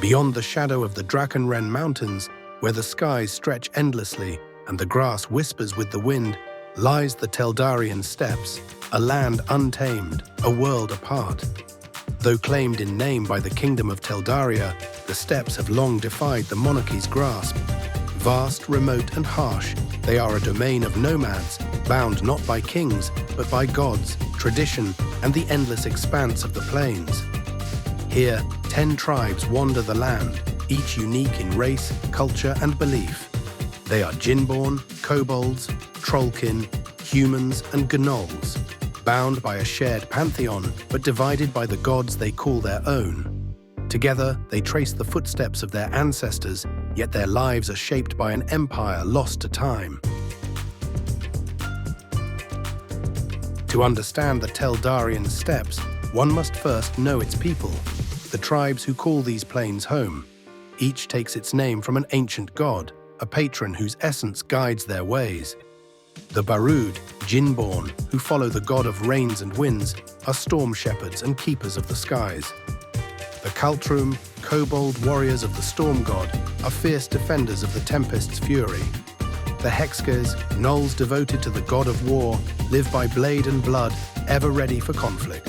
Beyond the shadow of the Drakenren Mountains, where the skies stretch endlessly and the grass whispers with the wind, lies the Teldarian Steppes, a land untamed, a world apart. Though claimed in name by the Kingdom of Teldaria, the steppes have long defied the monarchy's grasp. Vast, remote and harsh, they are a domain of nomads, bound not by kings, but by gods, tradition, and the endless expanse of the plains. Here, 10 tribes wander the land, each unique in race, culture, and belief. They are Djinborn, kobolds, trollkin, humans, and gnolls, bound by a shared pantheon, but divided by the gods they call their own. Together, they trace the footsteps of their ancestors, yet their lives are shaped by an empire lost to time. To understand the Teldarian Steppes, one must first know its people, the tribes who call these plains home. Each takes its name from an ancient god, a patron whose essence guides their ways. The Barud, Djinborn, who follow the god of rains and winds, are storm shepherds and keepers of the skies. The Kaltrum, kobold warriors of the storm god, are fierce defenders of the tempest's fury. The Hexars, gnolls devoted to the god of war, live by blade and blood, ever ready for conflict.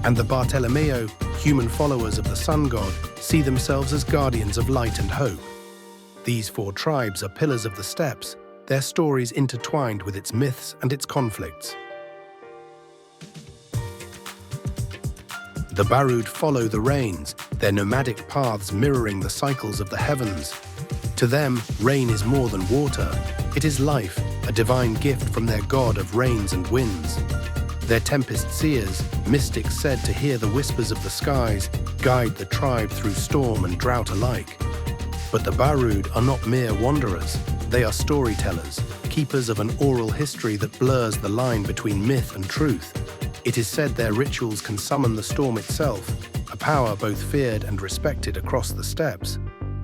And the Barelo, human followers of the sun god, see themselves as guardians of light and hope. These 4 tribes are pillars of the steppes, their stories intertwined with its myths and its conflicts. The Barud follow the rains, their nomadic paths mirroring the cycles of the heavens. To them, rain is more than water. It is life, a divine gift from their god of rains and winds. Their tempest seers, mystics said to hear the whispers of the skies, guide the tribe through storm and drought alike. But the Barud are not mere wanderers. They are storytellers, keepers of an oral history that blurs the line between myth and truth. It is said their rituals can summon the storm itself, a power both feared and respected across the steppes.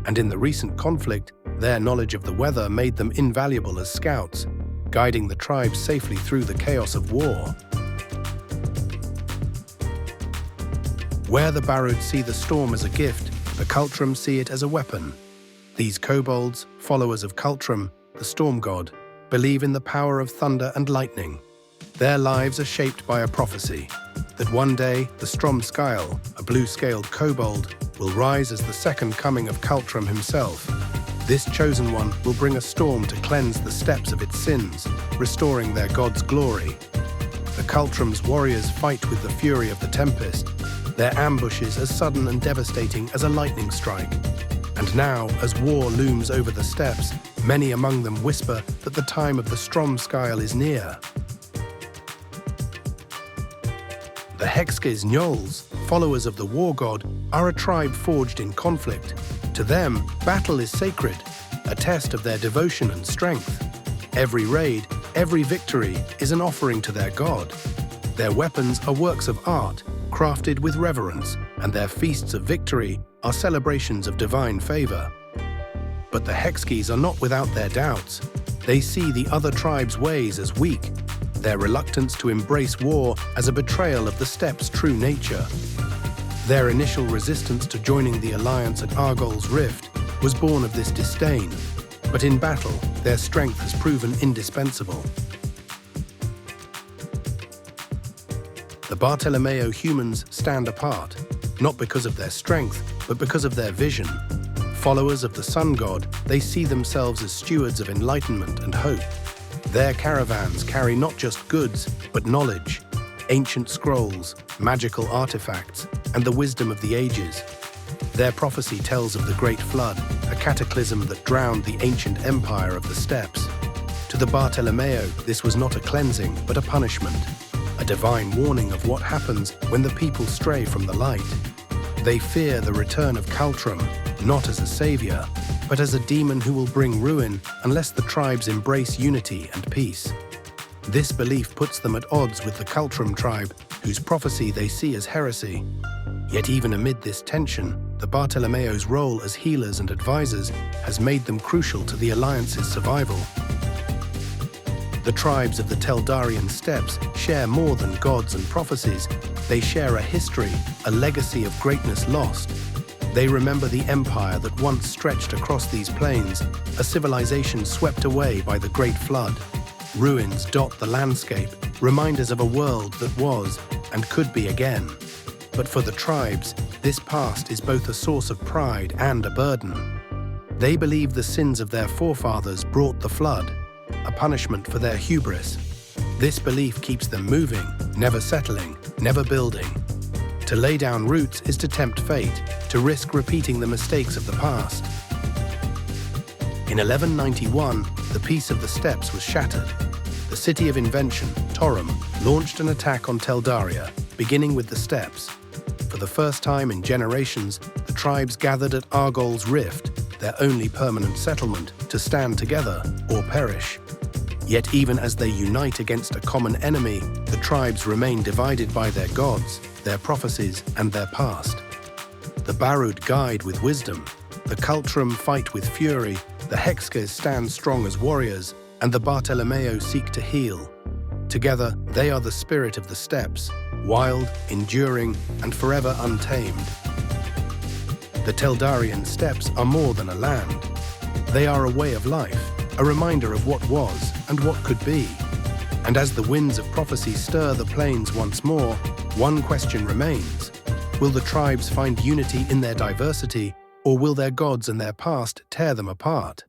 And in the recent conflict, their knowledge of the weather made them invaluable as scouts, guiding the tribes safely through the chaos of war. Where the Barud see the storm as a gift, the Kaltrum see it as a weapon. These kobolds, followers of Kaltrum, the storm god, believe in the power of thunder and lightning. Their lives are shaped by a prophecy that one day the Stromskyle, a blue-scaled kobold, will rise as the second coming of Kaltrum himself. This chosen one will bring a storm to cleanse the steppes of its sins, restoring their god's glory. The Kaltrum's warriors fight with the fury of the tempest, their ambushes as sudden and devastating as a lightning strike. And now, as war looms over the steppes, many among them whisper that the time of the Stromskyle is near. The Hexar's gnolls, followers of the war god, are a tribe forged in conflict. To them, battle is sacred, a test of their devotion and strength. Every raid, every victory is an offering to their god. Their weapons are works of art, crafted with reverence, and their feasts of victory are celebrations of divine favor. But the Hexars are not without their doubts. They see the other tribes' ways as weak, their reluctance to embrace war as a betrayal of the steppes' true nature. Their initial resistance to joining the alliance at Argol's Rift was born of this disdain, but in battle, their strength has proven indispensable. The Barelo humans stand apart, not because of their strength, but because of their vision. Followers of the sun god, they see themselves as stewards of enlightenment and hope. Their caravans carry not just goods, but knowledge, ancient scrolls, magical artifacts, and the wisdom of the ages. Their prophecy tells of the Great Flood, a cataclysm that drowned the ancient empire of the steppes. To the Barelo, this was not a cleansing, but a punishment, a divine warning of what happens when the people stray from the light. They fear the return of Kaltrum, not as a savior, but as a demon who will bring ruin unless the tribes embrace unity and peace. This belief puts them at odds with the Kaltrum tribe, whose prophecy they see as heresy. Yet even amid this tension, the Bartelomeo's role as healers and advisors has made them crucial to the Alliance's survival. The tribes of the Teldarian Steppes share more than gods and prophecies. They share a history, a legacy of greatness lost. They remember the empire that once stretched across these plains, a civilization swept away by the Great Flood. Ruins dot the landscape, reminders of a world that was and could be again. But for the tribes, this past is both a source of pride and a burden. They believe the sins of their forefathers brought the flood, a punishment for their hubris. This belief keeps them moving, never settling, never building. To lay down roots is to tempt fate, to risk repeating the mistakes of the past. In 1191, the peace of the steppes was shattered. The city of invention, Torum, launched an attack on Teldaria, beginning with the steppes. For the first time in generations, the tribes gathered at Argol's Rift, their only permanent settlement, to stand together or perish. Yet even as they unite against a common enemy, the tribes remain divided by their gods, their prophecies, and their past. The Barud guide with wisdom, the Cultrum fight with fury, the Hexars stand strong as warriors, and the Bartolomeo seek to heal. Together, they are the spirit of the steppes, wild, enduring, and forever untamed. The Teldarian Steppes are more than a land. They are a way of life, a reminder of what was and what could be. And as the winds of prophecy stir the plains once more, one question remains. Will the tribes find unity in their diversity, or will their gods and their past tear them apart?